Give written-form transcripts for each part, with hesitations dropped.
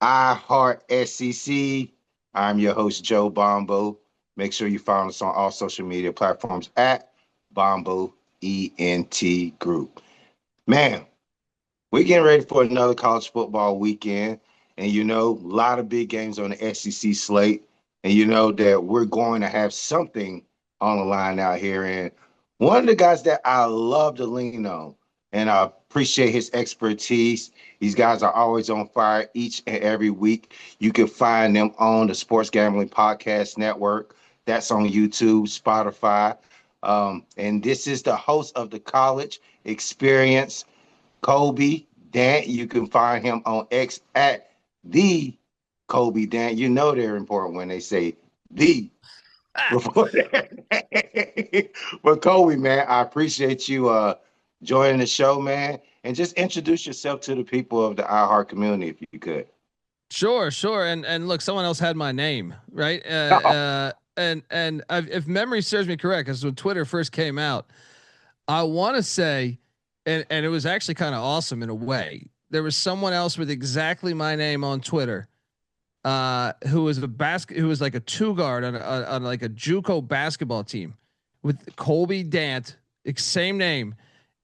iHeartSEC. I'm your host, Joe Bombo. Make sure you follow us on all social media platforms at Bombo ENT Group. Man, we're getting ready for another college football weekend. And a lot of big games on the SEC slate. And you know that we're going to have something on the line out here. And one of the guys that I love to lean on, and I appreciate his expertise. These guys are always on fire each and every week. You can find them on the Sports Gambling Podcast Network. That's on YouTube, Spotify. And this is the host of the College Experience, Colby Dant. You can find him on X at the Colby Dant. You know they're important when they say the before that. But Colby, man, I appreciate you joining the show, man. And just introduce yourself to the people of the iHeart community, if you could. Sure. And look, someone else had my name, right? If memory serves me correct, because when Twitter first came out, I want to say, and it was actually kind of awesome in a way. There was someone else with exactly my name on Twitter, who was who was like a two guard on like a JUCO basketball team with Colby Dant, same name,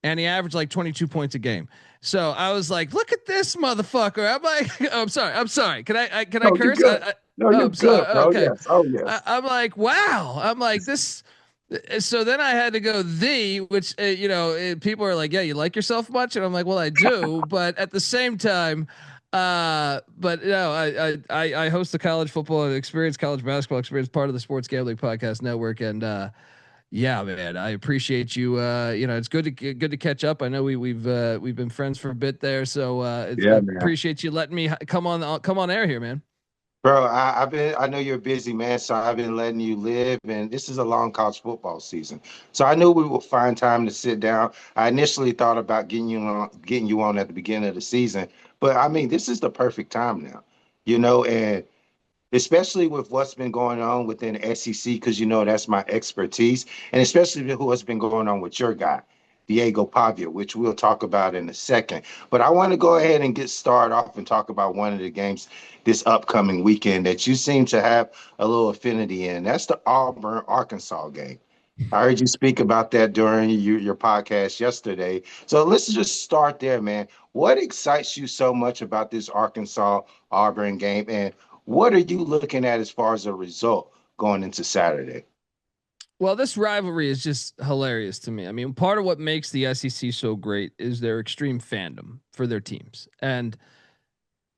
and he averaged like 22 points a game. So I was like, look at this motherfucker. I'm like, oh, I'm sorry. Can I No, you're curse? good. No, Oh, you're I'm sorry. good, bro. Okay. Yes. Oh, yes. I'm like, wow. I'm like this. So then I had to go which people are like, yeah, you like yourself much, and I'm like, well, I do, but at the same time, but no, I host the college football experience, college basketball experience, part of the Sports Gambling Podcast Network, and yeah, man, I appreciate you. It's good to catch up. I know we've been friends for a bit there, so I Yeah, man. appreciate you letting me come on air here, man. Bro, I know you're a busy man, so I've been letting you live, and this is a long college football season. So I knew we would find time to sit down. I initially thought about getting you on at the beginning of the season, but I mean, this is the perfect time now, and especially with what's been going on within the SEC, because that's my expertise, and especially with what's been going on with your guy, Diego Pavia, which we'll talk about in a second. But I want to go ahead and get started off and talk about one of the games this upcoming weekend that you seem to have a little affinity in. That's the Auburn Arkansas game. I heard you speak about that during your podcast yesterday. So let's just start there, man. What excites you so much about this Arkansas Auburn game, and what are you looking at as far as a result going into Saturday? Well, this rivalry is just hilarious to me. I mean, part of what makes the SEC so great is their extreme fandom for their teams. And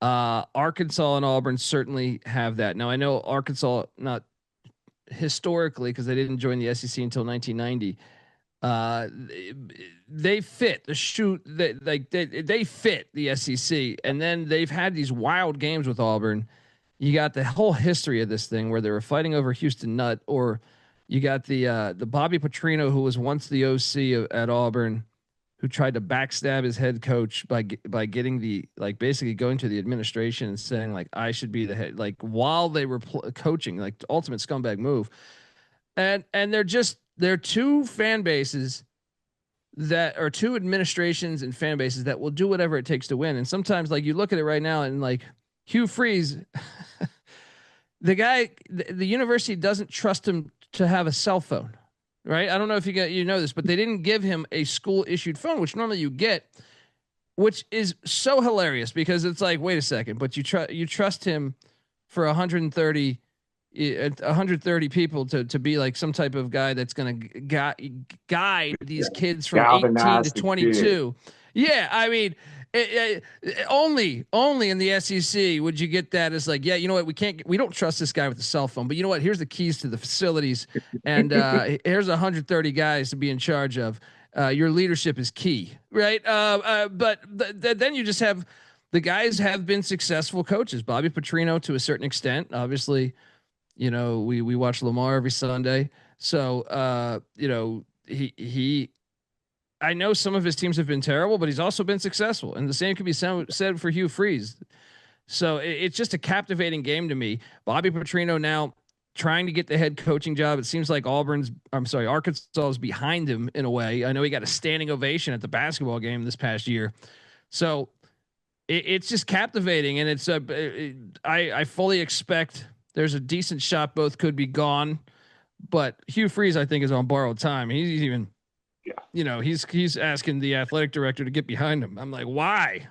Arkansas and Auburn certainly have that. Now, I know Arkansas, not historically, because they didn't join the SEC until 1990. Uh, they fit the shoot that they fit the SEC, and then they've had these wild games with Auburn. You got the whole history of this thing where they were fighting over Houston Nutt, or you got the Bobby Petrino, who was once the OC at Auburn, who tried to backstab his head coach by getting basically going to the administration and saying like I should be the head, like while they were coaching, like the ultimate scumbag move. And they're two fan bases that are two administrations and fan bases that will do whatever it takes to win. And sometimes like you look at it right now and like Hugh Freeze, the university doesn't trust him to have a cell phone, right? I don't know if you know this, but they didn't give him a school issued phone, which normally you get, which is so hilarious because it's like, wait a second, but you trust him for 130 people to be like some type of guy that's going to guide these kids from 18 to Galvanize the kid. 22. Yeah, I mean, only in the SEC would you get that as like, yeah, you know what, we don't trust this guy with the cell phone, but you know what, here's the keys to the facilities, and here's 130 guys to be in charge of. Your leadership is key, right? Then you just have the guys have been successful coaches. Bobby Petrino to a certain extent, obviously. We watch Lamar every Sunday, so he I know some of his teams have been terrible, but he's also been successful, and the same can be said for Hugh Freeze. So it's just a captivating game to me. Bobby Petrino now trying to get the head coaching job. It seems like Arkansas is behind him in a way. I know he got a standing ovation at the basketball game this past year. So it's just captivating, and it's I fully expect there's a decent shot both could be gone, but Hugh Freeze I think is on borrowed time. He's even, he's asking the athletic director to get behind him. I'm like, why?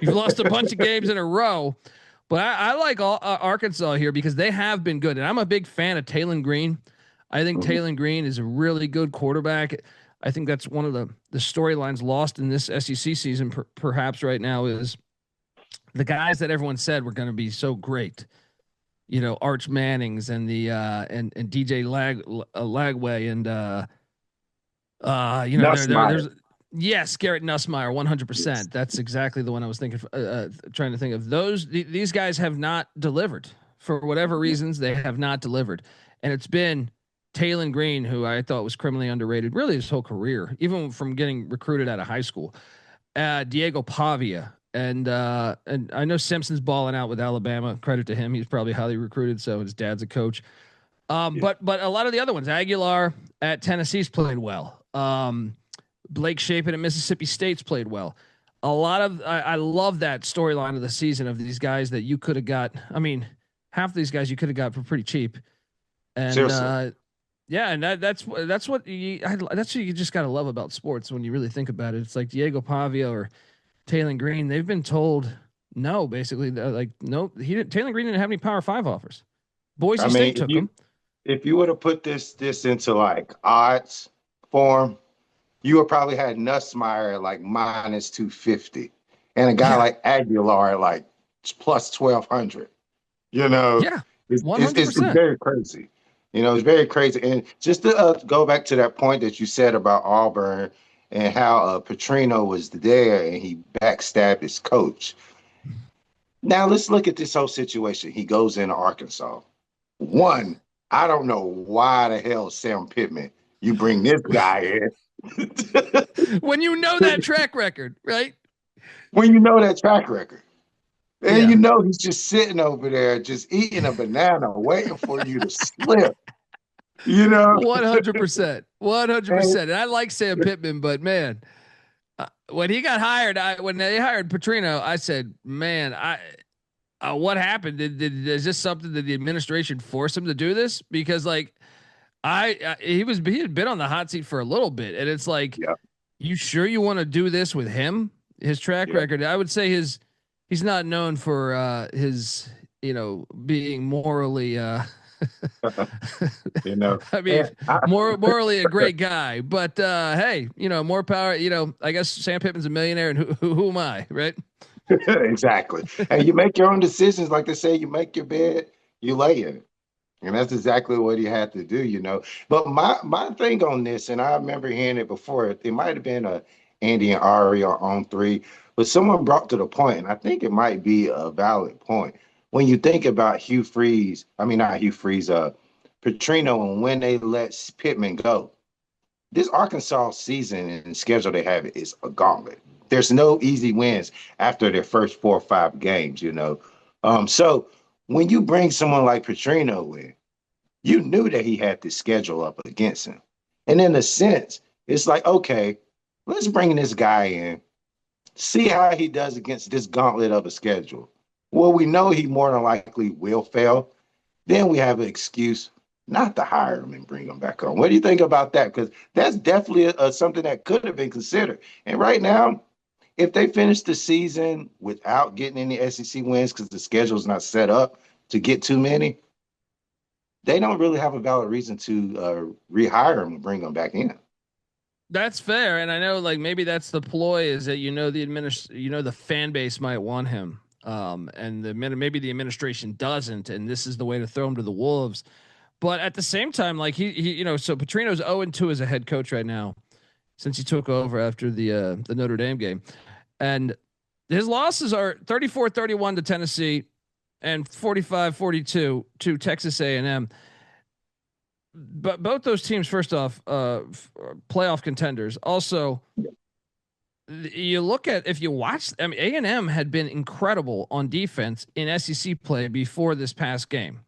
You've lost a bunch of games in a row. But I like Arkansas here because they have been good, and I'm a big fan of Taylon Green. I think Mhm. Taylon Green is a really good quarterback. I think that's one of the storylines lost in this SEC season, perhaps right now, is the guys that everyone said were going to be so great. Arch Mannings and the and DJ Lagway and there's yes, Garrett Nussmeyer, 100%. That's exactly the one I was thinking. Trying to think of those. These guys have not delivered for whatever reasons. They have not delivered, and it's been Taylon Green, who I thought was criminally underrated, really his whole career, even from getting recruited out of high school. Diego Pavia, and I know Simpson's balling out with Alabama. Credit to him; he's probably highly recruited. So his dad's a coach. Yeah. But a lot of the other ones, Aguilar at Tennessee's played well. Blake Shapen at Mississippi State's played well. A lot of I love that storyline of the season of these guys that you could have got. I mean, half of these guys you could have got for pretty cheap, and Seriously. yeah, and that's what that's what you just gotta love about sports when you really think about it. It's like Diego Pavia or Taylon Green. They've been told no, basically. Like no, he didn't. Taylon Green didn't have any Power Five offers. I Boise mean, State took him. if you would have put this into like odds form, you would probably had Nussmeyer at like minus 250 and a guy Yeah, like Aguilar at like plus 1200. You know, yeah, it's 100%. very crazy. It's very crazy. And just to go back to that point that you said about Auburn and how Petrino was there and he backstabbed his coach. Now let's look at this whole situation. He goes into Arkansas. One, I don't know why the hell Sam Pittman you bring this guy in. When you know that track record, right? When you know that track record. And Yeah, he's just sitting over there, just eating a banana, waiting for you to slip, you know? 100%, And 100%. And I like Sam Pittman, but man, when he got hired, when they hired Petrino, I said, man, what happened? Is this something that the administration forced him to do this? Because like he had been on the hot seat for a little bit, and it's like, yeah, you sure you want to do this with him? His track yeah. record, I would say he's not known for his being morally you know. I mean, And I, morally a great guy, but hey, more power. I guess Sam Pittman's a millionaire, and who am I, right? exactly. And you make your own decisions, like they say, you make your bed, you lay in it. And that's exactly what he had to do. But my thing on this, and I remember hearing it before, it might have been Andy and Ari on three, but someone brought to the point, and I think it might be a valid point. When you think about Hugh Freeze, I mean not Hugh Freeze, Petrino, and when they let Pittman go, this Arkansas season and schedule they have is a gauntlet. There's no easy wins after their first 4 or 5 games. So when you bring someone like Petrino in, you knew that he had this schedule up against him. And in a sense, it's like, okay, let's bring this guy in, see how he does against this gauntlet of a schedule. Well, we know he more than likely will fail. Then we have an excuse not to hire him and bring him back on. What do you think about that? Because that's definitely something that could have been considered. And right now, if they finish the season without getting any SEC wins because the schedule is not set up to get too many, they don't really have a valid reason to rehire him and bring him back in. That's fair, and I know like maybe that's the ploy is that the fan base might want him, and maybe the administration doesn't, and this is the way to throw him to the wolves. But at the same time, like he so Petrino's 0-2 as a head coach right now since he took over after the Notre Dame game, and his losses are 34-31 to Tennessee and 45-42 to Texas A&M. But both those teams, first off, playoff contenders. Also, you look at if you watch, I mean, A&M had been incredible on defense in SEC play before this past game.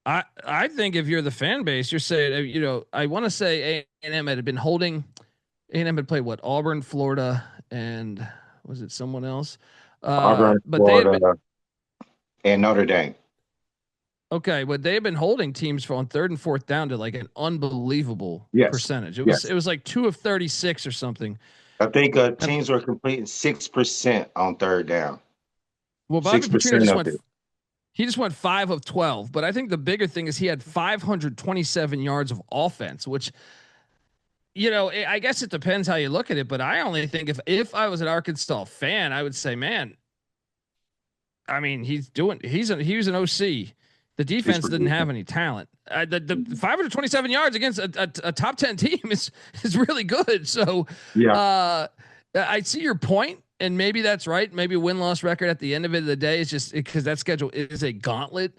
I think if you're the fan base, you're saying, I want to say A&M had been holding. A&M had played what Auburn, Florida, and Was it someone else? Auburn, But they had been Florida, and Notre Dame. okay, but they had been holding teams on third and fourth down to like an unbelievable Yes, percentage. yes. It was like 2 of 36 or something. I think And teams were completing 6% on third down. well, Bobby Six Petrino percent just of went it. he just went 5 of 12, but I think the bigger thing is he had 527 yards of offense, which I guess it depends how you look at it, but I only think if I was an Arkansas fan, I would say, man, I mean, he was an OC. The It's defense didn't ridiculous. have any talent. The 527 yards against a top 10 team is really good. So Yeah, I see your point, and maybe that's right. Maybe a win-loss record at the end of the day is just because that schedule is a gauntlet.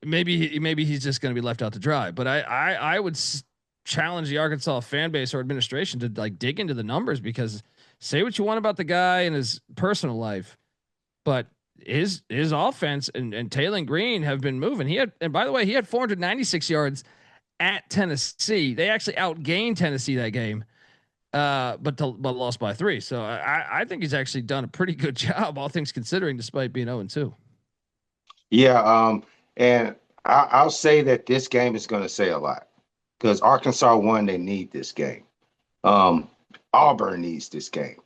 Maybe he's just going to be left out to dry. But I would challenge the Arkansas fan base or administration to like dig into the numbers, because say what you want about the guy and his personal life, but his offense and Taylon Green have been moving. And by the way, he had 496 yards at Tennessee. They actually outgained Tennessee that game, but lost by 3. So I think he's actually done a pretty good job, all things considering, despite being 0-2. yeah. And I'll say that this game is going to say a lot because Arkansas won. They need this game. Um, Auburn needs this game.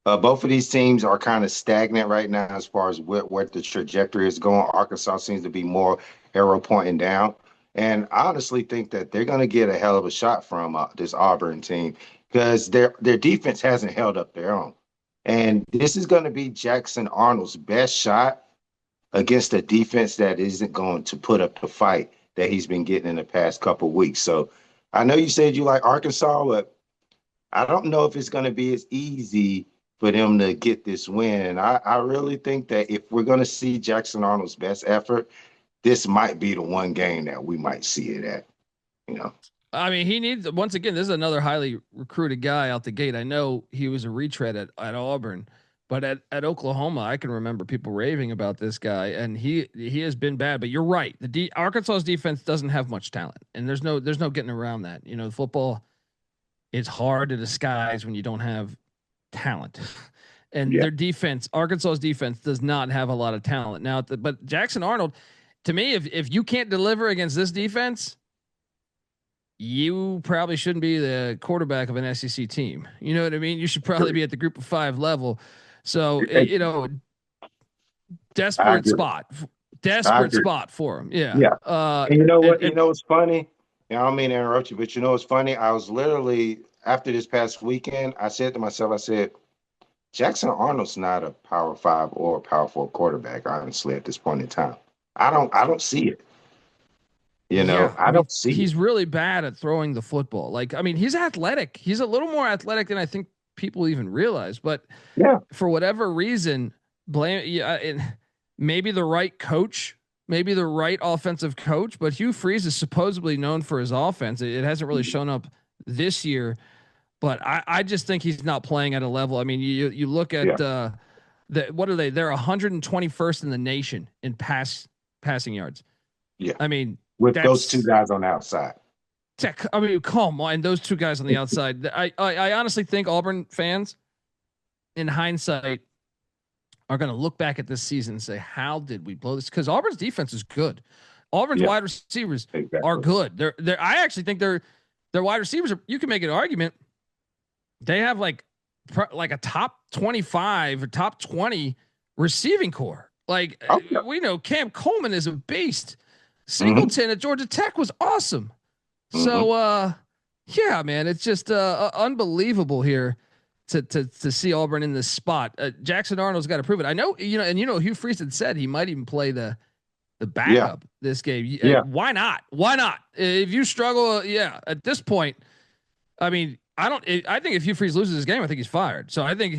Both of these teams are kind of stagnant right now as far as what the trajectory is going. Arkansas seems to be more arrow pointing down. And I honestly think that they're going to get a hell of a shot from this Auburn team because their defense hasn't held up their own. And this is going to be Jackson Arnold's best shot against a defense that isn't going to put up the fight that he's been getting in the past couple of weeks. So I know you said you like Arkansas, but I don't know if it's going to be as easy for them to get this win. And I really think that if we're going to see Jackson Arnold's best effort, this might be the one game that we might see it at, you know. I mean, he needs, once again, this is another highly recruited guy out the gate. I know he was a retread at Auburn, but at Oklahoma, I can remember people raving about this guy, and he has been bad. But you're right, Arkansas's defense doesn't have much talent, and there's no getting around that. Football, it's hard to disguise when you don't have talent. And their defense, Arkansas's defense, does not have a lot of talent now. But Jackson Arnold, to me, if you can't deliver against this defense, you probably shouldn't be the quarterback of an SEC team. You know what I mean? You should probably be at the Group of 5 level. So desperate spot for him. Yeah. Yeah. And you know what? And, You know what's funny? I don't mean to interrupt you, but you know what's funny? I was literally after this past weekend, I said to myself, I said, Jackson Arnold's not a power 5 or a power 4 quarterback, honestly, at this point in time. I don't see it. I don't see he's it. really bad at throwing the football. Like, I mean, he's athletic. He's a little more athletic than I think people even realize. But for whatever reason, and maybe the right coach, maybe the right offensive coach. But Hugh Freeze is supposedly known for his offense. It hasn't really shown up this year. But I just think he's not playing at a level. I mean, you look at what are they? They're 121st in the nation in passing yards. Yeah. I mean, with those two guys on the outside. I mean, come on, those two guys on the outside. I honestly think Auburn fans, in hindsight, are going to look back at this season and say, "How did we blow this?" Because Auburn's defense is good. Auburn's wide receivers are good. They're. I actually think their wide receivers are. You can make an argument. They have like a top 25 or top 20 receiving core. Like we know Cam Coleman is a beast. Singleton at Georgia Tech was awesome. So yeah, man, it's just unbelievable here to see Auburn in this spot. Jackson Arnold's got to prove it. I know, Hugh Freeze had said he might even play the backup this game. Why not? Why not? If you struggle, at this point, I mean, I think if Hugh Freeze loses this game, I think he's fired. So I think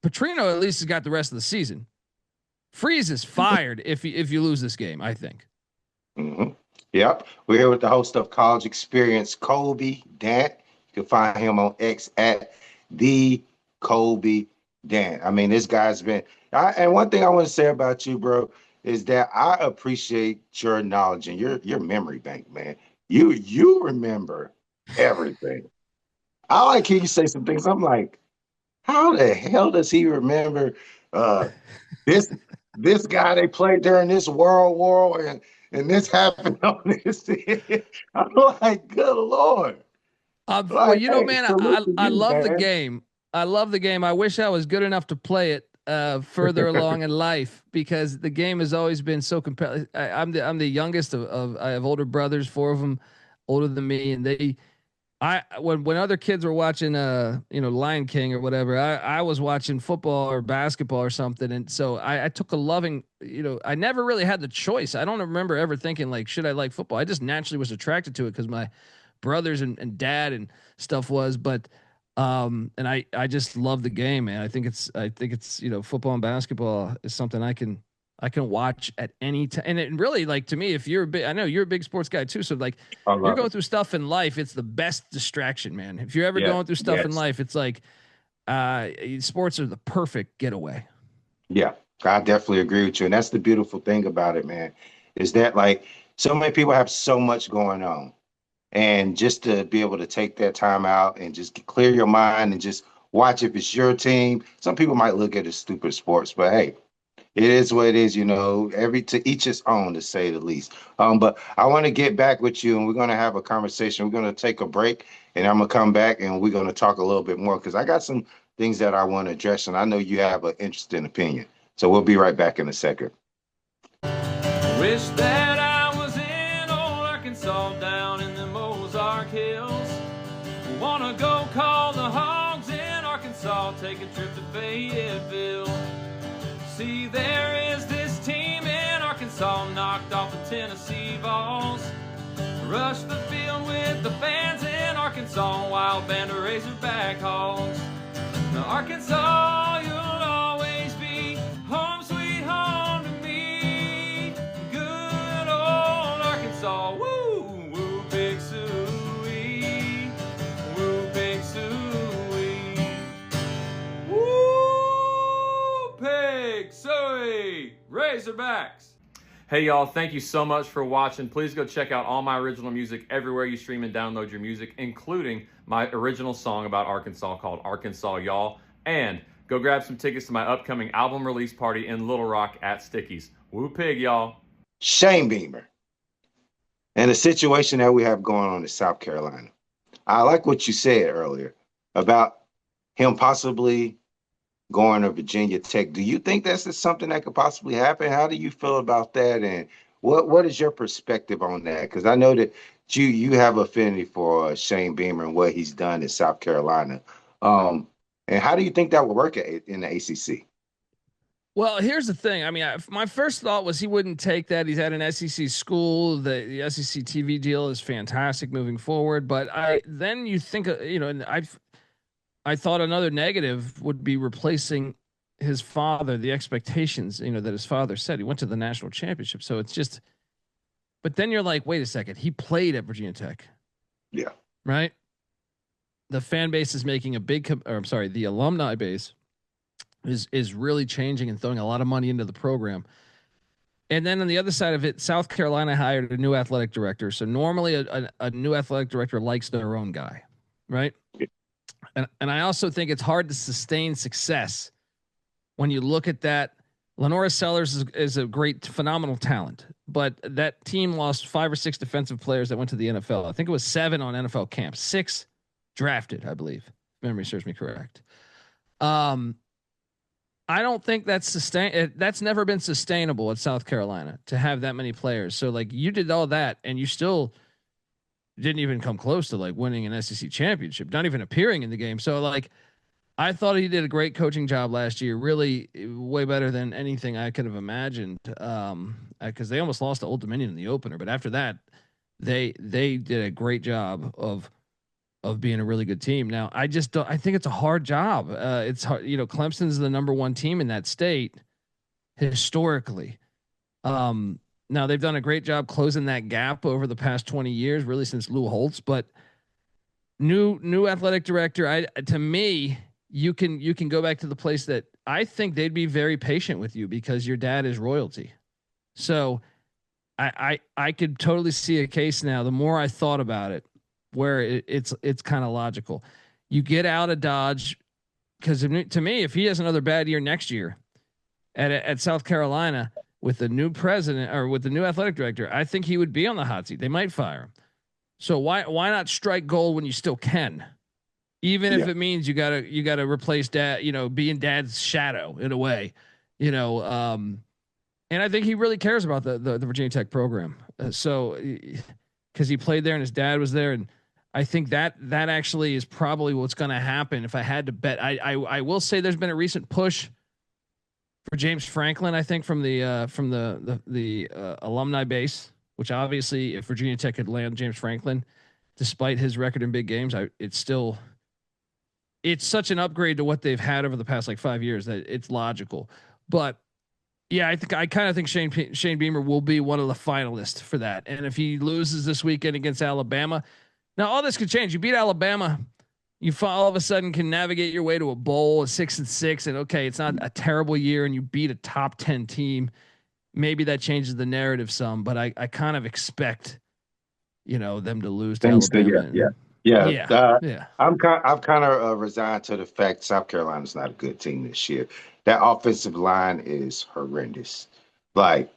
Petrino at least has got the rest of the season. Freeze is fired if you lose this game, I think. Mm-hmm. Yep. We're here with the host of College Experience, Colby Dant. You can find him on X at the Colby Dant. I mean, this guy's been, and one thing I want to say about you, bro, is that I appreciate your knowledge and your memory bank, man. You remember everything. I like hear you say some things. I'm like, How the hell does he remember uh, this this guy they played during this World War and this happened on this? I'm like, good Lord. Well, Like, hey, man, salute to I you, love the man. game. I love the game. I wish I was good enough to play it further along in life because the game has always been so compelling. I'm the youngest of I have older brothers, four of them older than me, and when other kids were watching Lion King or whatever, I was watching football or basketball or something, and so I took a loving, I never really had the choice. I don't remember ever thinking like, should I like football? I just naturally was attracted to it because my brothers and dad and stuff was, but and I just love the game, man. I think it's football and basketball is something I can watch at any time. And it really, like, to me, if you're a big, I know you're a big sports guy too. So like I you're love going it. through stuff in life, it's the best distraction, man. If you're ever Yeah, going through stuff in yes, life, it's like, sports are the perfect getaway. yeah. I definitely agree with you. And that's the beautiful thing about it, man, is that like so many people have so much going on. And just to be able to take that time out and just clear your mind and just watch if it's your team. Some people might look at it as stupid sports, but hey, it is what it is, every to each his own to say the least. But I want to get back with you and we're gonna have a conversation. We're gonna take a break and I'm gonna come back and we're gonna talk a little bit more because I got some things that I want to address and I know you have an interesting opinion. So we'll be right back in a second. Wish that I was in old Arkansas down in the Ozark Hills. Wanna go call the Hogs in Arkansas, take a trip to Fayetteville. See, there is this team in Arkansas, knocked off the Tennessee Vols. Rush the field with the fans in Arkansas, wild band of Razorback Hogs. Now Arkansas, you'll always be home sweet home to me. Good old Arkansas, woo, woo, Big Suey, woo, Big Suey, woo, Pig Suey, Razorbacks. Hey y'all, thank you so much for watching. Please go check out all my original music everywhere you stream and download your music, including my original song about Arkansas called Arkansas Y'all. And go grab some tickets to my upcoming album release party in Little Rock at Stickies. Woo pig, y'all. Shane Beamer and the situation that we have going on in South Carolina. I like what you said earlier about him possibly going to Virginia Tech. Do you think that's something that could possibly happen? How do you feel about that? And what is your perspective on that? Because I know that you have affinity for Shane Beamer and what he's done in South Carolina. And how do you think that would work in the ACC? Well, here's the thing. I mean, my first thought was he wouldn't take that. He's at an SEC school. The SEC TV deal is fantastic moving forward. But then you think, and I thought another negative would be replacing his father, the expectations, that his father set. He went to the national championship. So it's just, but then you're like, wait a second. He played at Virginia Tech. Yeah. Right. The fan base is making the alumni base is really changing and throwing a lot of money into the program. And then on the other side of it, South Carolina hired a new athletic director. So normally a new athletic director likes their own guy, right? And I also think it's hard to sustain success when you look at that. Lenora Sellers is a great, phenomenal talent, but that team lost 5 or 6 defensive players that went to the NFL. I think it was 7 on NFL camp, 6 drafted, I believe. If memory serves me correct. I don't think that's never been sustainable at South Carolina to have that many players. So like you did all that and you still didn't even come close to like winning an SEC championship, not even appearing in the game. So like I thought he did a great coaching job last year, really way better than anything I could have imagined. Cause they almost lost to Old Dominion in the opener, but after that they did a great job of being a really good team. Now, I just don't, I think it's a hard job. It's hard, Clemson's the number 1 team in that state historically. Now they've done a great job closing that gap over the past 20 years, really since Lou Holtz, but new athletic director. To me, you can go back to the place that I think they'd be very patient with you because your dad is royalty. So I could totally see a case now. The more I thought about it, where it's kind of logical. You get out of Dodge, because to me, if he has another bad year next year at South Carolina with the new president or with the new athletic director, I think he would be on the hot seat. They might fire him. So why not strike gold when you still can? Even if it means you gotta replace dad, being dad's shadow in a way, and I think he really cares about the Virginia Tech program. So because he played there and his dad was there, and I think that actually is probably what's going to happen. If I had to bet, I will say there's been a recent push for James Franklin. I think from the alumni base, which obviously if Virginia Tech could land James Franklin, despite his record in big games, it's such an upgrade to what they've had over the past like 5 years that it's logical. But yeah, I kind of think Shane Beamer will be one of the finalists for that. And if he loses this weekend against Alabama, now all this could change. You beat Alabama, you all of a sudden can navigate your way to a bowl, a 6-6, and okay, it's not a terrible year, and you beat a top 10 team. Maybe that changes the narrative some, but I kind of expect, them to lose to Alabama. Yeah. I'm kind of resigned to the fact South Carolina's not a good team this year. That offensive line is horrendous. Like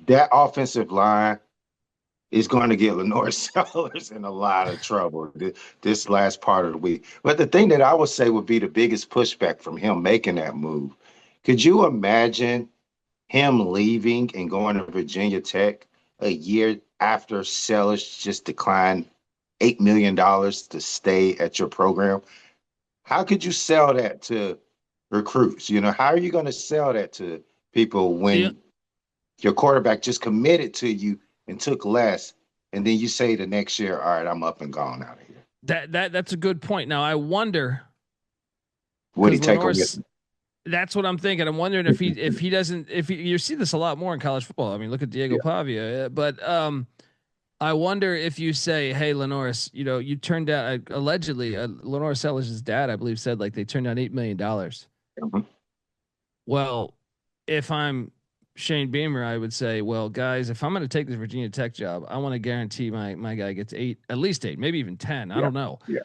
that offensive line is going to get Lenore Sellers in a lot of trouble this last part of the week. But the thing that I would say would be the biggest pushback from him making that move. Could you imagine him leaving and going to Virginia Tech a year after Sellers just declined $8 million to stay at your program? How could you sell that to recruits? How are you going to sell that to people when your quarterback just committed to you and took less, and then you say the next year, all right, I'm up and gone out of here? That's a good point. Now I wonder, would he take a risk? That's what I'm thinking. I'm wondering if he doesn't, you see this a lot more in college football. I mean, look at Diego Pavia, but I wonder if you say, hey, Lenoris, you turned down allegedly Lenore Sellers' dad, I believe, said like they turned down $8 million. Mm-hmm. Well, if I'm Shane Beamer, I would say, well, guys, if I'm going to take this Virginia Tech job, I want to guarantee my guy gets at least 8, maybe even 10. I don't know. Yeah.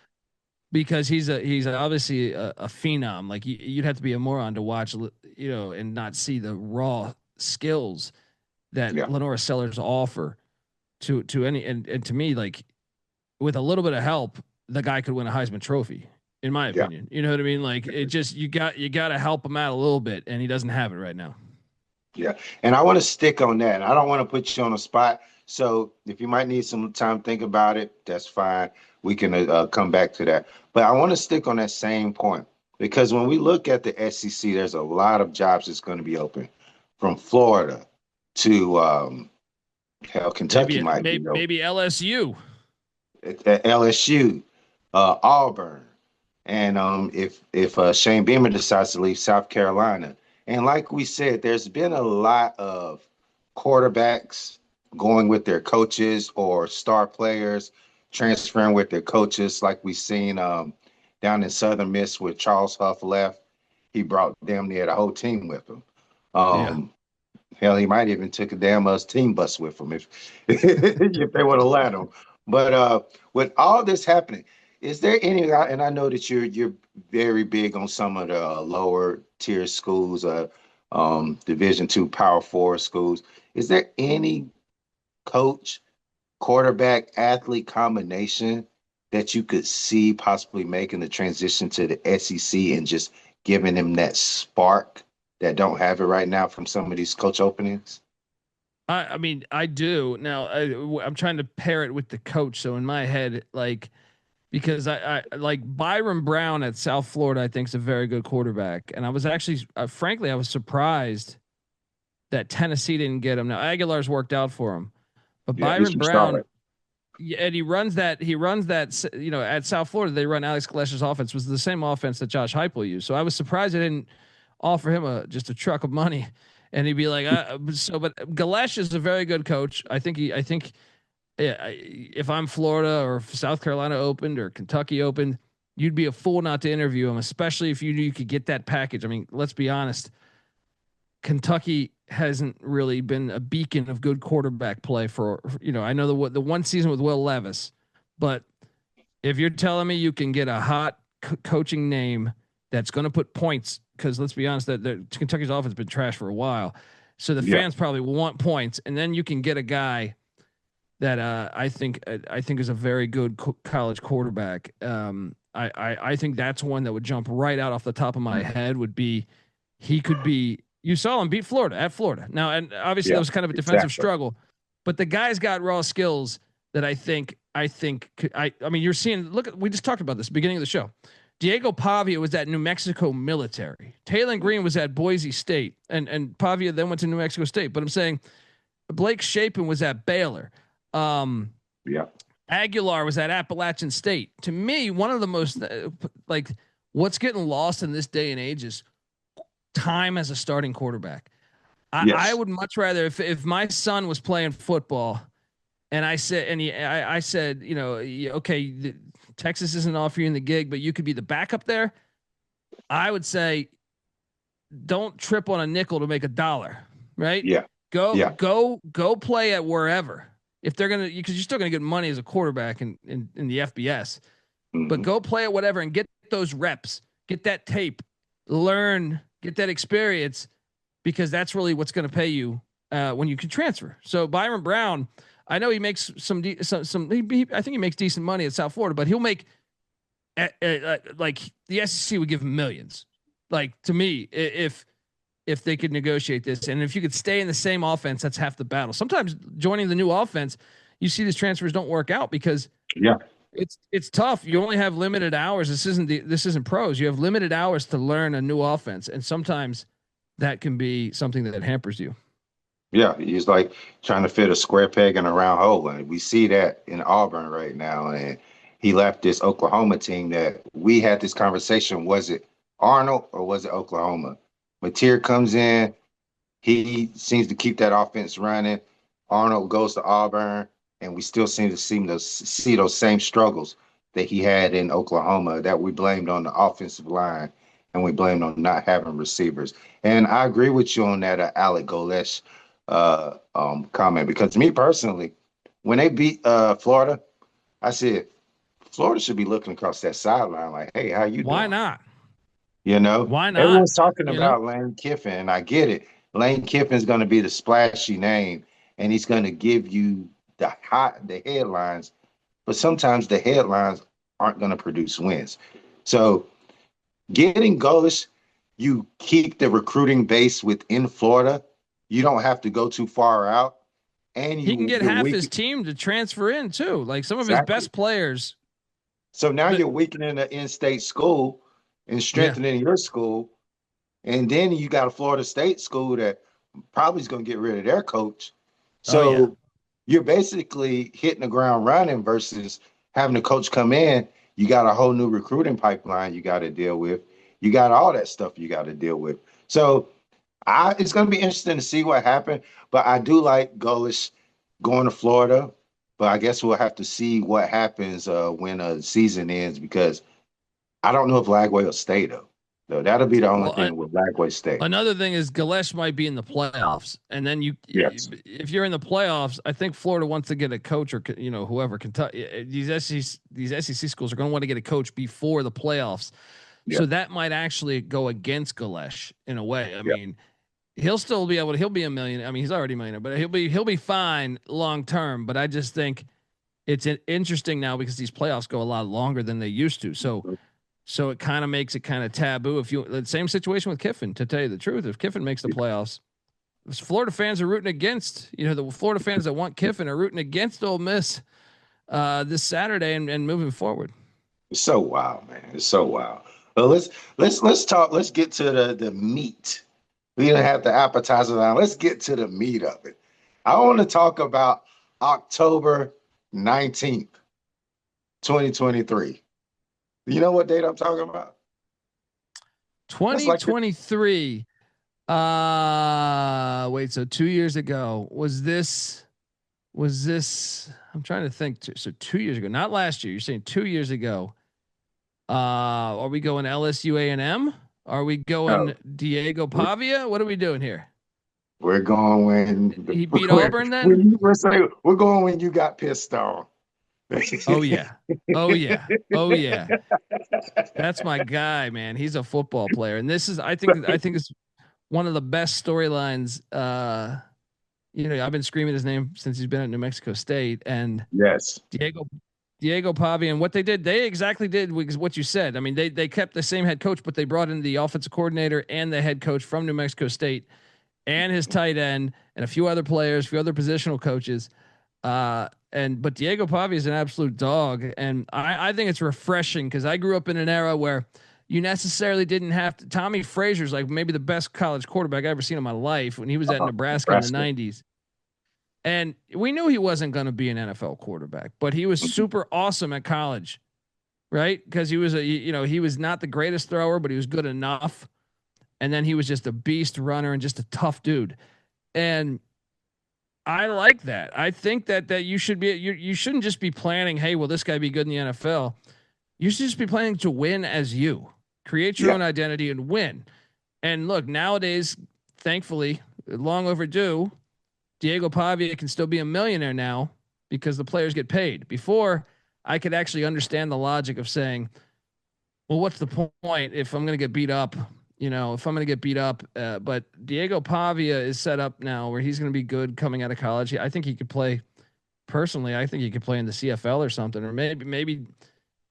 Because he's obviously a phenom. Like you'd have to be a moron to watch, and not see the raw skills that Lenore Sellers offer to any, and to me, like with a little bit of help, the guy could win a Heisman Trophy, in my opinion. You know what I mean? Like it just, you got to help him out a little bit, and he doesn't have it right now. Yeah. And I want to stick on that. I don't want to put you on the spot. So if you might need some time to think about it, that's fine. We can come back to that. But I want to stick on that same point, because when we look at the SEC, there's a lot of jobs that's going to be open, from Florida to Kentucky maybe LSU. LSU, Auburn. And if Shane Beamer decides to leave South Carolina. And like we said, there's been a lot of quarterbacks going with their coaches, or star players transferring with their coaches, like we've seen down in Southern Miss with Charles Huff left. He brought damn near the whole team with him. Hell, he might even took a damn team bus with him if they would have let him. But with all this happening, is there any? And I know that you're very big on some of the lower tier schools, Division II Power 4 schools. Is there any coach, quarterback, athlete combination that you could see possibly making the transition to the SEC and just giving them that spark that don't have it right now from some of these coach openings? I mean, I do. Now I'm trying to pair it with the coach. So in my head, like, because I like Byron Brown at South Florida, I think is a very good quarterback. And I was actually, frankly, I was surprised that Tennessee didn't get him. Now Aguilar's worked out for him, but Byron Brown, and he runs that, at South Florida, they run Alex Galesh's offense, was the same offense that Josh Heupel used. So I was surprised they didn't offer him just a truck of money, and he'd be like, but Galesh is a very good coach. I think if I'm Florida or if South Carolina opened or Kentucky opened, you'd be a fool not to interview him, especially if you knew you could get that package. I mean, let's be honest. Kentucky hasn't really been a beacon of good quarterback play for, I know the one season with Will Levis, but if you're telling me you can get a hot coaching name that's going to put points. Because let's be honest, that Kentucky's offense has been trash for a while, so the fans probably want points, and then you can get a guy that I think is a very good college quarterback. I think that's one that would jump right out off the top of my head. Would be he could be. You saw him beat Florida at Florida. Now, and obviously that was kind of a defensive struggle, but the guy's got raw skills that I think. I mean, you're seeing. Look, we just talked about this beginning of the show. Diego Pavia was at New Mexico Military. Taylor Green was at Boise State, and Pavia then went to New Mexico State. But I'm saying Blake Shapen was at Baylor. Aguilar was at Appalachian State. To me, one of the most like what's getting lost in this day and age is time as a starting quarterback. I would much rather if my son was playing football and I said, I said, you know, okay, Texas isn't offering the gig, but you could be the backup there. I would say, don't trip on a nickel to make a dollar, right? Go play at wherever. If they're going to, because you're still going to get money as a quarterback in the FBS, but go play at whatever and get those reps, get that tape, learn, get that experience, because that's really what's going to pay you when you can transfer. So Byron Brown, I know he makes some I think he makes decent money at South Florida, but he'll make like the SEC would give him millions. Like, to me, if they could negotiate this, and if you could stay in the same offense, that's half the battle. Sometimes joining the new offense, you see these transfers don't work out because it's tough. You only have limited hours. This isn't pros. You have limited hours to learn a new offense, and sometimes that can be something that hampers you. Yeah, he's like trying to fit a square peg in a round hole, and we see that in Auburn right now. And he left this Oklahoma team that we had this conversation. Was it Arnold or was it Oklahoma? Mateer comes in. He seems to keep that offense running. Arnold goes to Auburn, and we still seem to see those same struggles that he had in Oklahoma that we blamed on the offensive line, and we blamed on not having receivers. And I agree with you on that Alec Golesh comment, because to me personally, when they beat Florida, I said Florida should be looking across that sideline like, hey, how you doing? Why not? You know, why not? Everyone's talking about Lane Kiffin, and I get it. Lane Kiffin's going to be the splashy name, and he's going to give you the headlines, but sometimes the headlines aren't going to produce wins. So getting Golesh, you keep the recruiting base within Florida. You don't have to go too far out, and he can get half his team to transfer in too, like some of his best players. So now you're weakening the in-state school and strengthening your school, and then you got a Florida State school that probably is going to get rid of their coach. So you're basically hitting the ground running versus having a coach come in. You got a whole new recruiting pipeline you got to deal with. You got all that stuff you got to deal with. So it's going to be interesting to see what happened, but I do like Golesh going to Florida, but I guess we'll have to see what happens when a season ends, because I don't know if Lagway will stay, though. So that'll be the only thing with Lagway stay. Another thing is Golesh might be in the playoffs, and then if you're in the playoffs, I think Florida wants to get a coach, or whoever. Kentucky, these SEC schools are going to want to get a coach before the playoffs, so that might actually go against Golesh in a way. I mean, he'll still be able to. He'll be a million. I mean, he's already a millionaire, but he'll be fine long term. But I just think it's interesting now because these playoffs go a lot longer than they used to. So it kind of makes it kind of taboo. The same situation with Kiffin, to tell you the truth, if Kiffin makes the playoffs, Florida fans are rooting against, the Florida fans that want Kiffin are rooting against Ole Miss this Saturday and moving forward. It's so wild, man. It's so wild. Well, let's talk. Let's get to the meat. We didn't have the appetizer now. Let's get to the meat of it. I want to talk about October 19th, 2023. You know what date I'm talking about? 2023. Wait, so 2 years ago was this, I'm trying to think. So 2 years ago, not last year. You're saying 2 years ago. Are we going LSU A&M? Are we going Diego Pavia? What are we doing here? We're going when he beat Auburn then? We're going when you got pissed on. Oh yeah. Oh yeah. Oh yeah. That's my guy, man. He's a football player. And this is I think it's one of the best storylines. I've been screaming his name since he's been at New Mexico State, and Yes. Diego Pavia, and what they did, they exactly did what you said. I mean, they kept the same head coach, but they brought in the offensive coordinator and the head coach from New Mexico State and his tight end and a few other players, a few other positional coaches. But Diego Pavia is an absolute dog, and I think it's refreshing because I grew up in an era where you necessarily didn't have to. Tommy Frazier's like maybe the best college quarterback I ever seen in my life when he was at Nebraska in the '90s. And we knew he wasn't going to be an NFL quarterback, but he was super awesome at college, right? Because he was he was not the greatest thrower, but he was good enough. And then he was just a beast runner and just a tough dude. And I like that. I think that you should be you shouldn't just be planning, hey, will this guy be good in the NFL? You should just be planning to win as you. Create your own identity and win. And look, nowadays, thankfully, long overdue, Diego Pavia can still be a millionaire now because the players get paid. Before, I could actually understand the logic of saying, well, what's the point if I'm going to get beat up? If I'm going to get beat up, but Diego Pavia is set up now where he's going to be good coming out of college. I think he could play. Personally, I think he could play in the CFL or something, or maybe.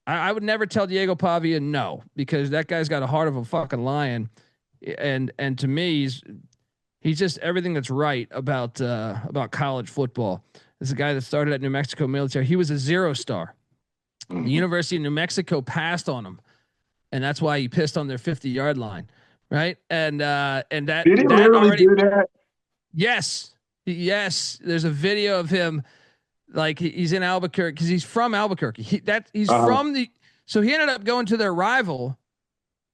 I would never tell Diego Pavia no, because that guy's got a heart of a fucking lion, and to me, he's just everything that's right about college football. This is a guy that started at New Mexico Military. He was a 0-star. The University of New Mexico passed on him, and that's why he pissed on their 50-yard line. Right. And that did he really do that? Yes. There's a video of him. Like he's in Albuquerque because he's from Albuquerque. So he ended up going to their rival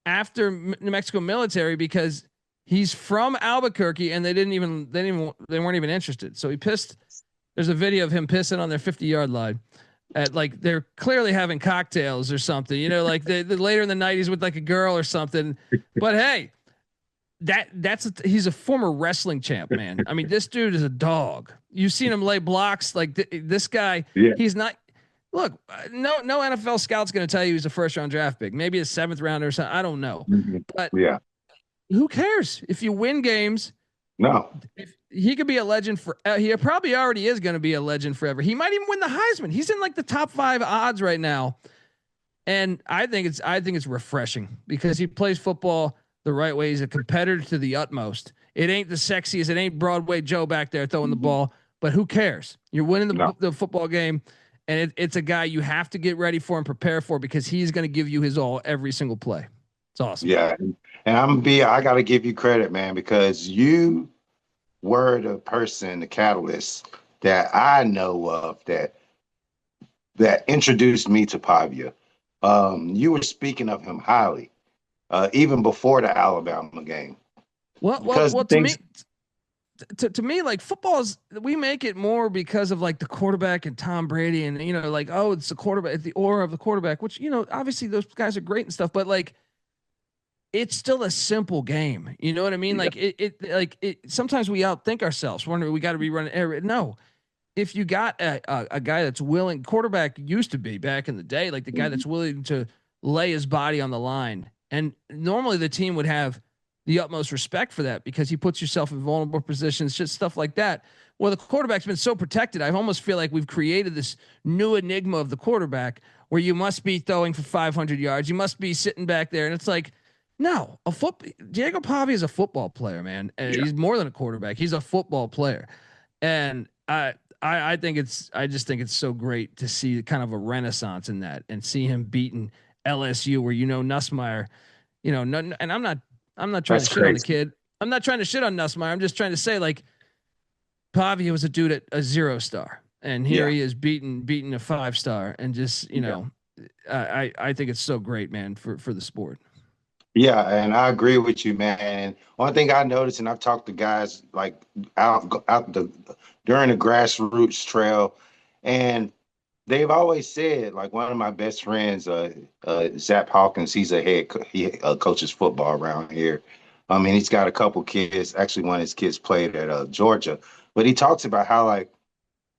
after New Mexico Military because he's from Albuquerque and they weren't even interested. So he pissed. There's a video of him pissing on their 50-yard line. At like they're clearly having cocktails or something, like the later in the night he's with like a girl or something. But hey, he's a former wrestling champ, man. I mean, this dude is a dog. You've seen him lay blocks like this guy. Yeah. He's not. Look, no NFL scout's going to tell you he's a first-round draft pick. Maybe a 7th rounder or something. I don't know. But who cares if you win games? No. He could be a legend for. He probably already is going to be a legend forever. He might even win the Heisman. He's in like the top 5 odds right now, and I think it's refreshing because he plays football the right way. He's a competitor to the utmost. It ain't the sexiest. It ain't Broadway Joe back there throwing the ball, but who cares? You're winning the football game, and it's a guy you have to get ready for and prepare for because he's going to give you his all every single play. It's awesome. Yeah, and I got to give you credit, man, because you were the person, the catalyst that I know of that introduced me to Pavia. You were speaking of him highly, even before the Alabama game. Well, to me, like football we make it more because of like the quarterback and Tom Brady and like, oh, it's the quarterback, it's the aura of the quarterback, which obviously those guys are great and stuff, but like it's still a simple game. You know what I mean? Like it sometimes we outthink ourselves. We got to be running air. No, if you got a guy that's willing, quarterback used to be back in the day, like the guy that's willing to lay his body on the line. And normally the team would have the utmost respect for that because he puts yourself in vulnerable positions, just stuff like that. Well, the quarterback's been so protected. I almost feel like we've created this new enigma of the quarterback where you must be throwing for 500 yards. You must be sitting back there. And it's like, no, Diego Pavia is a football player, man. And he's more than a quarterback. He's a football player. And I just think it's so great to see kind of a renaissance in that and see him beating LSU where, Nussmeier, and I'm not trying to shit on the kid. I'm not trying to shit on Nussmeier. I'm just trying to say like Pavia was a dude at a 0-star and here he is beating a 5-star and just, I think it's so great, man, for the sport. Yeah, and I agree with you, man. And one thing I noticed, and I've talked to guys like during the grassroots trail, and they've always said, like one of my best friends, Zach Hawkins, he coaches football around here. I mean, he's got a couple kids. Actually, one of his kids played at Georgia, but he talks about how like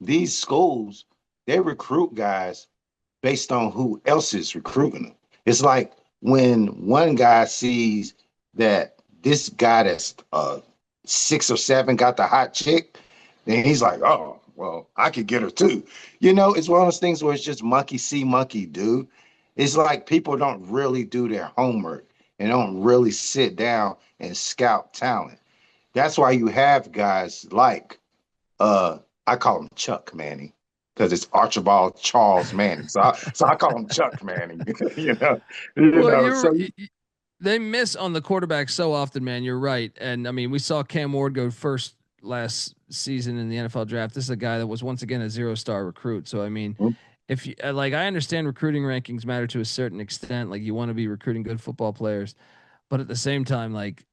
these schools, they recruit guys based on who else is recruiting them. It's like when one guy sees that this guy that's 6 or 7 got the hot chick, then he's like, oh, well, I could get her too. It's one of those things where it's just monkey see, monkey do. It's like people don't really do their homework and don't really sit down and scout talent. That's why you have guys like I call him Chuck Manning because it's Archibald Charles Manning. So I call him Chuck Manning. you know, So they miss on the quarterback so often, man. You're right, and I mean we saw Cam Ward go first last season in the NFL draft. This is a guy that was once again a 0-star recruit. So I mean. Mm-hmm. If you like, I understand recruiting rankings matter to a certain extent. Like you want to be recruiting good football players, but at the same time, like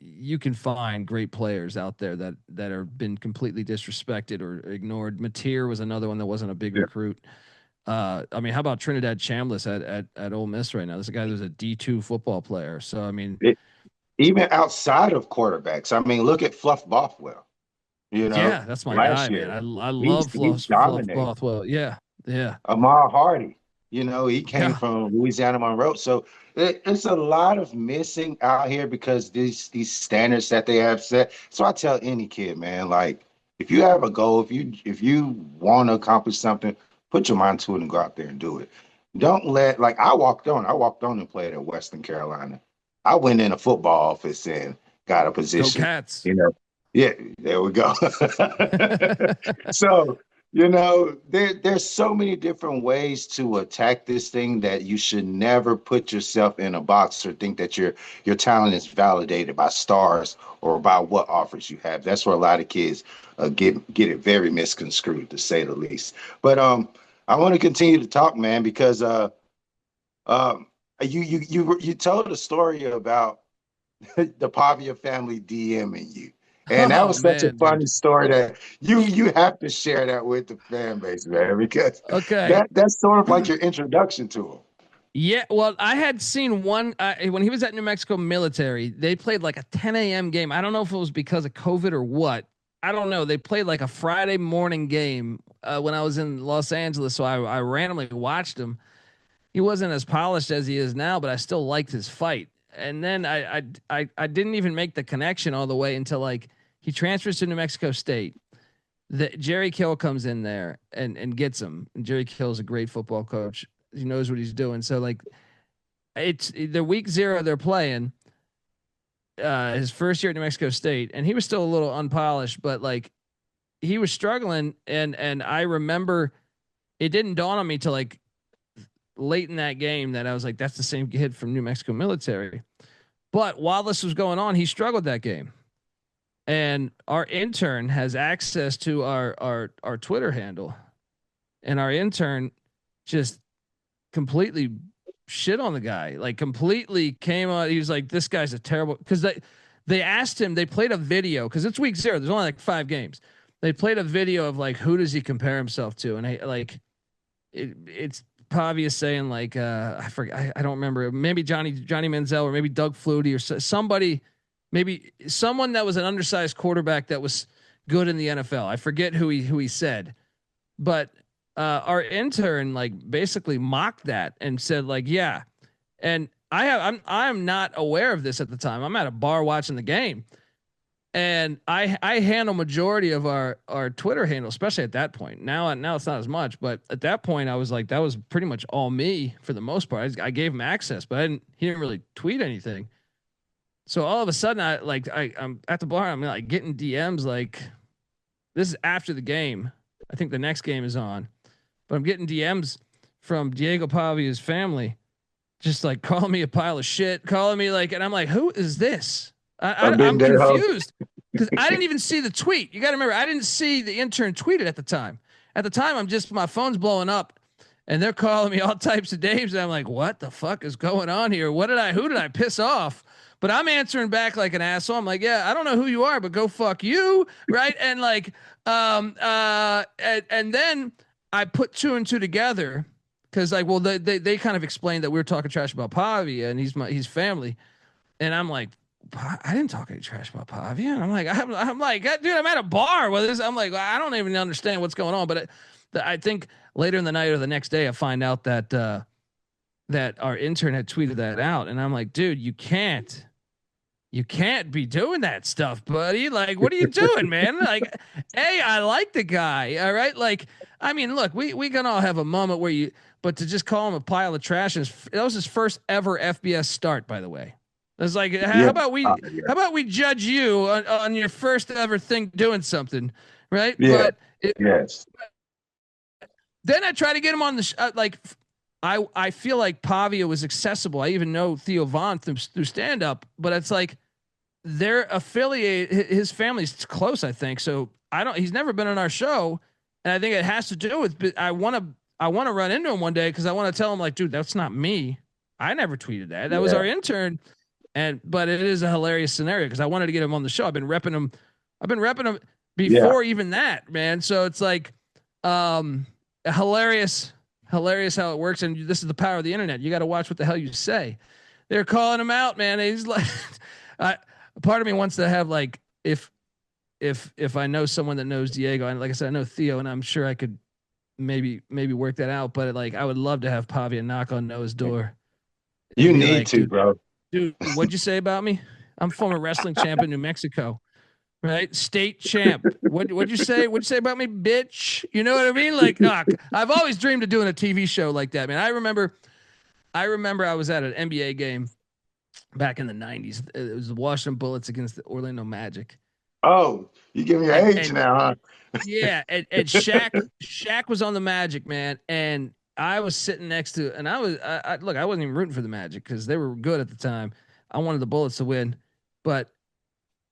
you can find great players out there that are been completely disrespected or ignored. Mateer was another one that wasn't a big recruit. I mean, how about Trinidad Chambliss at Ole Miss right now? This is a guy who's a D2 football player. So I mean, even outside of quarterbacks, I mean, look at Fluff Bothwell. Yeah, that's my guy, man. I love Fluff Bothwell. Yeah. Ahmad Hardy, he came from Louisiana Monroe. So it's a lot of missing out here because these standards that they have set. So I tell any kid, man, like if you have a goal, if you want to accomplish something, put your mind to it and go out there and do it. Don't let I walked on and played at Western Carolina. I went in a football office and got a position. Go Cats. Yeah, there we go. So there's so many different ways to attack this thing that you should never put yourself in a box or think that your talent is validated by stars or by what offers you have. That's where a lot of kids get it very misconstrued, to say the least. But I want to continue to talk, man, because you told a story about the Pavia family DMing you. And that was such a funny story that you have to share that with the fan base, man, because that's sort of like your introduction to him. Yeah, well, I had seen one when he was at New Mexico military. They played like a 10 a.m. game. I don't know if it was because of COVID or what. I don't know. They played like a Friday morning game when I was in Los Angeles, so I randomly watched him. He wasn't as polished as he is now, but I still liked his fight. And then I didn't even make the connection all the way until like he transfers to New Mexico State. Jerry Kill comes in there and gets him. And Jerry Kill is a great football coach. He knows what he's doing. So like it's the week 0 they're playing his first year at New Mexico State, and he was still a little unpolished, but like he was struggling. And I remember it didn't dawn on me till like late in that game that I was like, that's the same kid from New Mexico military. But while this was going on, he struggled that game. And our intern has access to our Twitter handle, and our intern just completely shit on the guy, like completely came out. He was like, this guy's a terrible, because they asked him, they played a video because it's week 0. There's only like 5 games. They played a video of like, who does he compare himself to? And it's Pavia saying like, I forget, I don't remember, maybe Johnny Manziel or maybe Doug Flutie or somebody, maybe someone that was an undersized quarterback that was good in the NFL. I forget who he said, but our intern like basically mocked that and said like, yeah. And I'm not aware of this at the time. I'm at a bar watching the game, and I handle majority of our Twitter handle, especially at that point. Now it's not as much, but at that point I was like, that was pretty much all me for the most part. I gave him access, but he didn't really tweet anything. So all of a sudden I'm at the bar. I'm like getting DMs. Like this is after the game. I think the next game is on, but I'm getting DMs from Diego Pavia's family, just like calling me a pile of shit, calling me like, and I'm like, who is this? I'm confused because I didn't even see the tweet. You got to remember, I didn't see the intern tweet it at the time. At the time, my phone's blowing up and they're calling me all types of names. And I'm like, what the fuck is going on here? Who did I piss off? But I'm answering back like an asshole. I'm like, yeah, I don't know who you are, but go fuck you. Right. And like, and then I put 2 and 2 together. Cause like, well, they kind of explained that we were talking trash about Pavia and he's family. And I'm like, I didn't talk any trash about Pavia. And I'm like, dude, I'm at a bar with this. I'm like, I don't even understand what's going on. But I think later in the night or the next day, I find out that that our intern had tweeted that out, and I'm like, dude, you can't be doing that stuff, buddy. Like, what are you doing, man? Like, hey, I like the guy. All right. Like, I mean, look, we can all have a moment where but to just call him a pile of trash, that was his first ever FBS start, by the way. It's like, how about we judge you on your first ever thing doing something, right? Yeah. But Yes. then I try to get him on the like. I feel like Pavia was accessible. I even know Theo Von through stand up, but it's like they're affiliated. His family's close, I think. So he's never been on our show. And I think it has to do with, I want to run into him one day, cause I want to tell him, like, dude, that's not me. I never tweeted that. That was our intern. But it is a hilarious scenario, cause I wanted to get him on the show. I've been repping him before even that, man. So it's like, hilarious how it works. And this is the power of the internet. You got to watch what the hell you say. They're calling him out, man. He's like, part of me wants to have, like, if I know someone that knows Diego, and like I said, I know Theo, and I'm sure I could maybe work that out. But like, I would love to have Pavia knock on Noah's door. You need like, to, bro. Dude, what'd you say about me? I'm former wrestling champ in New Mexico, right? State champ. What'd you say? What'd you say about me, bitch? You know what I mean? Like, I've always dreamed of doing a TV show like that, man. I remember I was at an NBA game back in the 90s. It was the Washington Bullets against the Orlando Magic. Oh, you give me your age now, huh? Yeah, and Shaq was on the Magic, man, and I was sitting next to, and I wasn't even rooting for the Magic because they were good at the time. I wanted the Bullets to win, but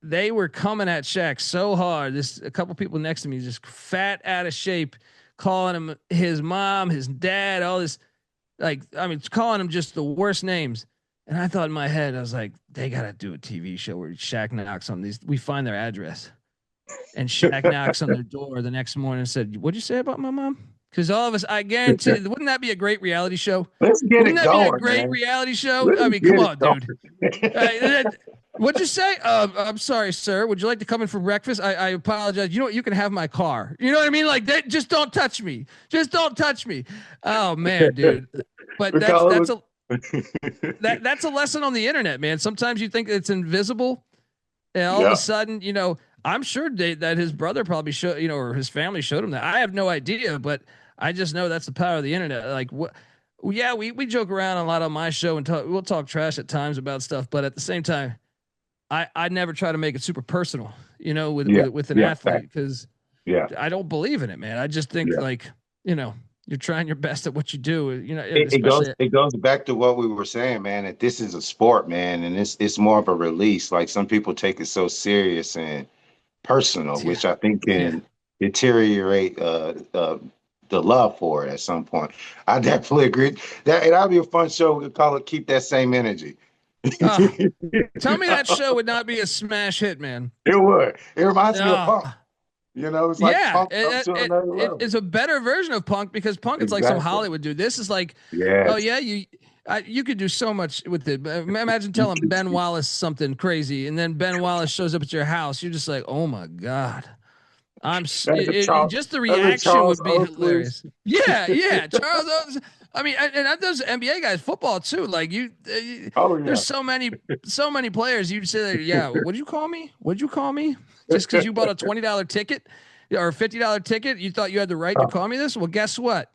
they were coming at Shaq so hard. A couple people next to me, just fat, out of shape, calling him his mom, his dad, all this, calling him just the worst names. And I thought in my head, I was like, they got to do a TV show where Shaq knocks on these. We find their address. And Shaq knocks on their door the next morning and said, what'd you say about my mom? Because all of us, I guarantee, wouldn't that be a great reality show? Let's get wouldn't it that going, be a great man. reality show? I mean, come on, dude. What'd you say? I'm sorry, sir. Would you like to come in for breakfast? I apologize. You know what? You can have my car. You know what I mean? Like, that, just don't touch me. Just don't touch me. Oh, man, dude. But that's a lesson on the internet, man. Sometimes you think it's invisible, and all of a sudden, I'm sure that his brother probably showed, or his family showed him that. I have no idea, but I just know that's the power of the internet. Like, what? Yeah, we joke around a lot on my show and we'll talk trash at times about stuff, but at the same time, I never try to make it super personal, with an athlete, because I don't believe in it, man. I just think you're trying your best at what you do. It goes back to what we were saying, man, that this is a sport, man, and it's more of a release. Like, some people take it so serious and personal, which I think can deteriorate the love for it at some point. I definitely agree. That'll be a fun show. We could call it "Keep That Same Energy." Tell me that show would not be a smash hit, man. It would. It reminds me of Punk. It's like Punk it's a better version of Punk, because Punk is like some Hollywood dude. This is like, you could do so much with it. Imagine telling Ben Wallace something crazy, and then Ben Wallace shows up at your house. You're just like, oh my God. Just the reaction would be hilarious. Yeah. Charles Oates. I mean, and those NBA guys, football too. Like there's so many players. You'd say, what'd you call me? Just because you bought a $20 ticket or a $50 ticket, you thought you had the right to call me this? Well, guess what?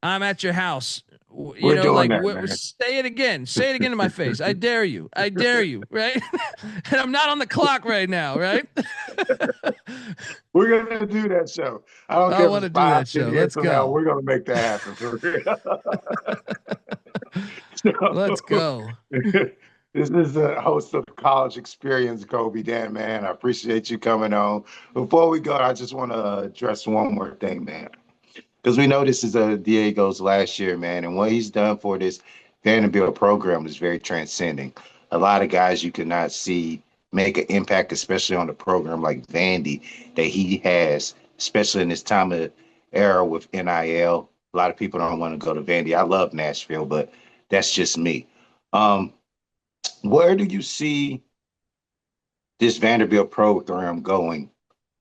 I'm at your house. Say it again. Say it again to my face. I dare you. Right? And I'm not on the clock right now, right? We're gonna do that show. I want to do that show. Let's go. We're gonna make that happen for real. Let's go. This is the host of College Experience, Colby Dant, man. I appreciate you coming on. Before we go, I just want to address one more thing, man. Because we know this is Diego's last year, man. And what he's done for this Vanderbilt program is very transcending. A lot of guys you could not see make an impact, especially on the program like Vandy, that he has, especially in this time of era with NIL. A lot of people don't want to go to Vandy. I love Nashville, but that's just me. Where do you see this Vanderbilt program going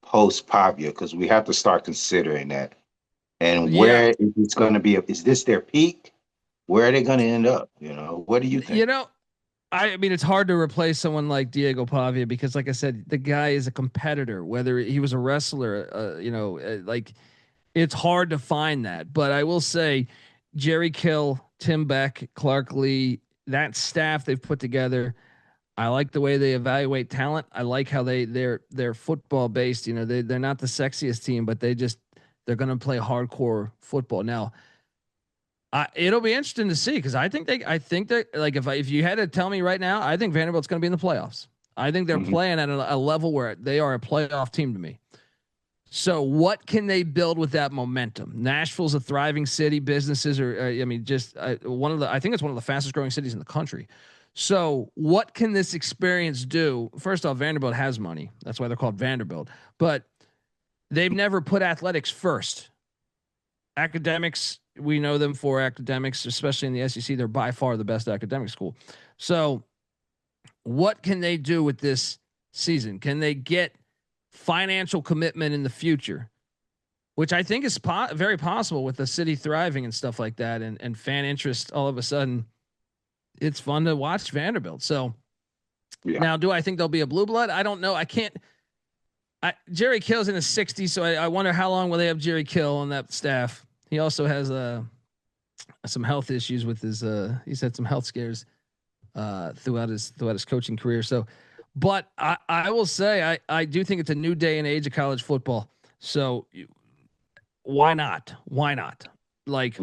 post Pavia? Because we have to start considering that. And where is it's going to be? Is this their peak? Where are they going to end up? What do you think? I mean, it's hard to replace someone like Diego Pavia because, like I said, the guy is a competitor. Whether he was a wrestler, like it's hard to find that. But I will say, Jerry Kill, Tim Beck, Clark Lee, that staff they've put together. I like the way they evaluate talent. I like how they're football based. They're not the sexiest team, but they're going to play hardcore football. Now, it'll be interesting to see because I think that like if you had to tell me right now, I think Vanderbilt's going to be in the playoffs. I think they're playing at a level where they are a playoff team to me. So what can they build with that momentum? Nashville's a thriving city. Businesses are, I think it's one of the fastest growing cities in the country. So what can this experience do? First off, Vanderbilt has money. That's why they're called Vanderbilt. But they've never put athletics first. Academics, we know them for academics, especially in the SEC. They're by far the best academic school. So what can they do with this season? Can they get financial commitment in the future? Which I think is very possible with the city thriving and stuff like that and fan interest all of a sudden. It's fun to watch Vanderbilt. So now, do I think there'll be a blue blood? I don't know. I can't. Jerry Kill's in his 60s, so I wonder how long will they have Jerry Kill on that staff. He also has some health issues with his. He's had some health scares throughout his coaching career. So, but I will say I do think it's a new day and age of college football. So why not? Why not? Like,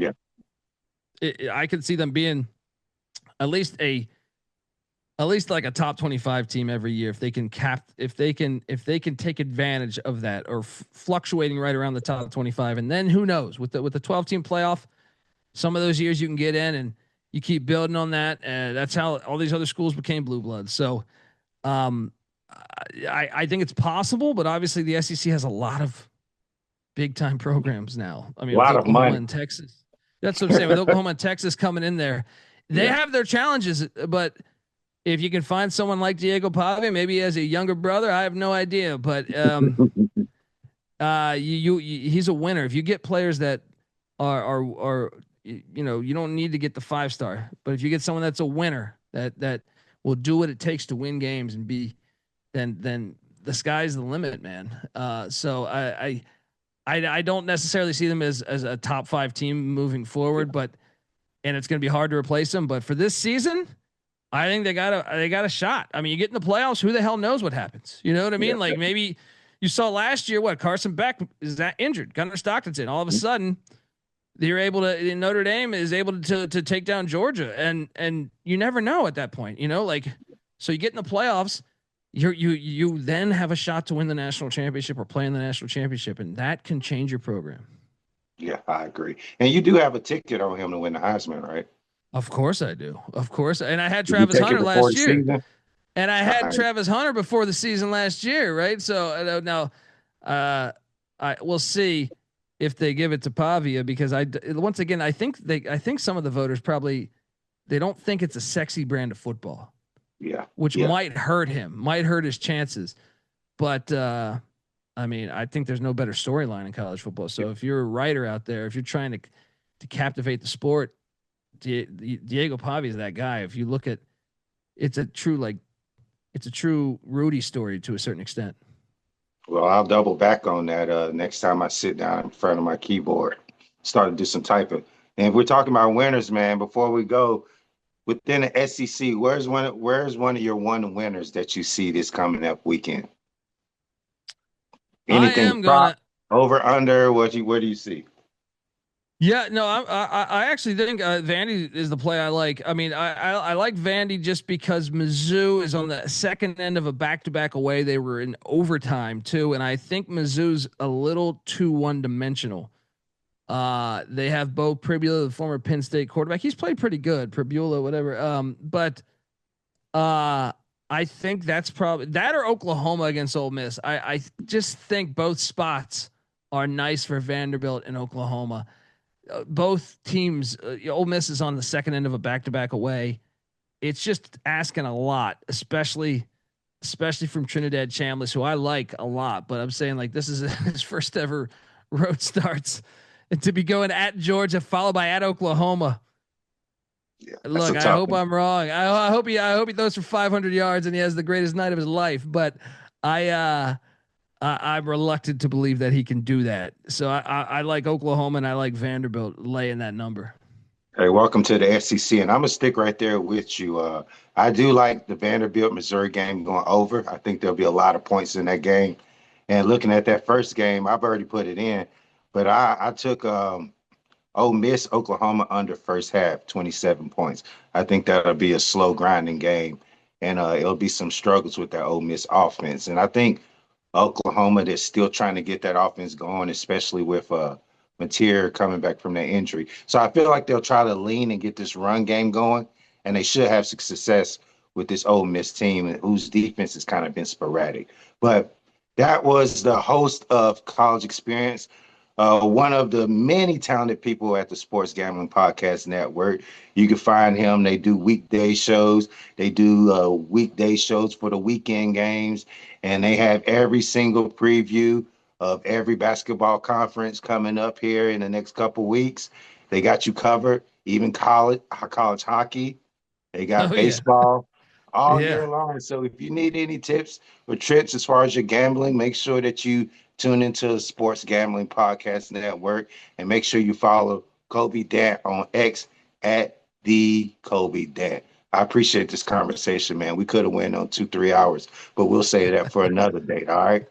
I could see them being at least like a top 25 team every year if they can take advantage of that or fluctuating right around the top 25. And then who knows with the 12 team playoff, some of those years you can get in and you keep building on that. And that's how all these other schools became blue bloods. So I think it's possible, but obviously the SEC has a lot of big time programs now. I mean, a lot of Oklahoma money and Texas. That's what I'm saying with Oklahoma and Texas coming in there. They have their challenges, but if you can find someone like Diego Pavia, maybe he has a younger brother, I have no idea, but he's a winner. If you get players that are you don't need to get the 5-star, but if you get someone that's a winner that will do what it takes to win games and then the sky's the limit, man. So I don't necessarily see them as a top 5 team moving forward, and it's going to be hard to replace them. But for this season, I think they got a shot. I mean, you get in the playoffs, who the hell knows what happens? You know what I mean? Like maybe you saw last year, Carson Beck is that injured. Gunnar Stockton's in. All of a sudden, Notre Dame is able to take down Georgia, and you never know at that point. So you get in the playoffs, you then have a shot to win the national championship or play in the national championship, and that can change your program. Yeah, I agree. And you do have a ticket on him to win the Heisman, right? Of course I do. Of course. And I had Travis Hunter last year. Season? And I had Travis Hunter before the season last year, right? So now we'll see if they give it to Pavia because I think some of the voters probably they don't think it's a sexy brand of football. Yeah. Which might hurt him, might hurt his chances. But I mean, I think there's no better storyline in college football. So if you're a writer out there, if you're trying to captivate the sport, Diego Pavia is that guy. If you look at, it's a true Rudy story to a certain extent. Well, I'll double back on that next time I sit down in front of my keyboard, start to do some typing. And if we're talking about winners, man, before we go, within the SEC, where's one of your one winners that you see this coming up weekend? Anything over, under, where do you see? Yeah, no, I actually think Vandy is the play I like. I mean, I like Vandy just because Mizzou is on the second end of a back-to-back away. They were in overtime too, and I think Mizzou's a little too one-dimensional. They have Bo Pribula, the former Penn State quarterback. He's played pretty good, Pribula, whatever. But I think that's probably that or Oklahoma against Ole Miss. I just think both spots are nice for Vanderbilt and Oklahoma. Both teams, Ole Miss is on the second end of a back-to-back away. It's just asking a lot, especially from Trinidad Chambliss, who I like a lot. But I'm saying like this is his first ever road starts and to be going at Georgia followed by at Oklahoma. Yeah, that's a Look, I tough hope one. I'm wrong. I hope he throws for 500 yards and he has the greatest night of his life. But I I'm reluctant to believe that he can do that. So I like Oklahoma and I like Vanderbilt laying that number. Hey, welcome to the SEC, and I'm gonna stick right there with you. I do like the Vanderbilt Missouri game going over. I think there'll be a lot of points in that game. And looking at that first game, I've already put it in, but I took Ole Miss Oklahoma under first half, 27 points. I think that'll be a slow grinding game, and it'll be some struggles with that Ole Miss offense. And I think Oklahoma, they're still trying to get that offense going, especially with Mateer coming back from that injury. So I feel like they'll try to lean and get this run game going, and they should have success with this Ole Miss team, whose defense has kind of been sporadic. But that was the host of College Experience, one of the many talented people at the Sports Gambling Podcast Network. You can find him. They do weekday shows. They do weekday shows for the weekend games, and they have every single preview of every basketball conference coming up here in the next couple weeks. They got you covered, even college hockey. They got Oh yeah. baseball all Yeah. year long. So if you need any tips or tricks as far as your gambling, make sure that you tune into the Sports Gambling Podcast Network and make sure you follow Colby Dant on X at the Colby Dant. I appreciate this conversation, man. We could have went on 2-3 hours, but we'll save that for another date. All right.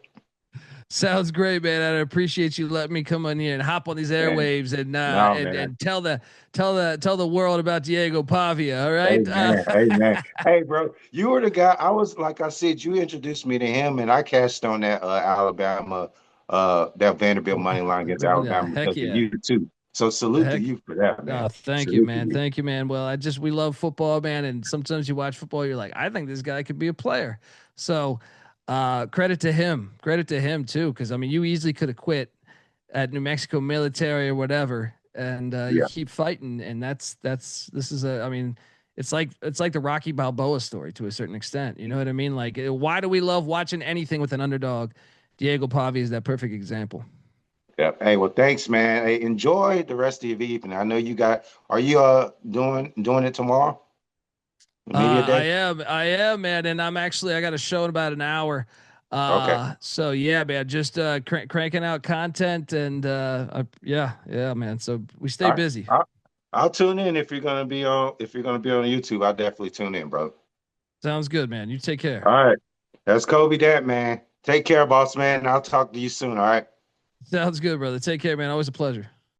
Sounds great, man. I appreciate you letting me come on here and hop on these Man. airwaves and No, man. tell the world about Diego Pavia. All right. Amen. Amen. Hey, bro, you were the guy. I was like I said, you introduced me to him, and I cashed on that Alabama, that Vanderbilt money line against Yeah, Alabama heck because of yeah. you too. So salute to Heck. you for that, Oh, man. thank you, Salute to man. you. Thank you, man. Well, we love football, man. And sometimes you watch football, you're like, I think this guy could be a player. So, credit to him. Credit to him too, because I mean, you easily could have quit at New Mexico military or whatever, and you Yeah, keep fighting. And this is a. I mean, it's like the Rocky Balboa story to a certain extent. You know what I mean? Like, why do we love watching anything with an underdog? Diego Pavia is that perfect example. yeah. Hey, well, thanks, man. Hey, enjoy the rest of your evening. I know you got. Are you doing it tomorrow? Media day? I am, man, and I got a show in about an hour. Okay. So yeah, man, just cranking out content and yeah, man. So we stay All right. busy. I'll tune in if you're gonna be on YouTube. I'll definitely tune in, bro. Sounds good, man. You take care. All right. That's Kobe Dant, man. Take care, boss man. I'll talk to you soon. All right. Sounds good, brother. Take care, man. Always a pleasure.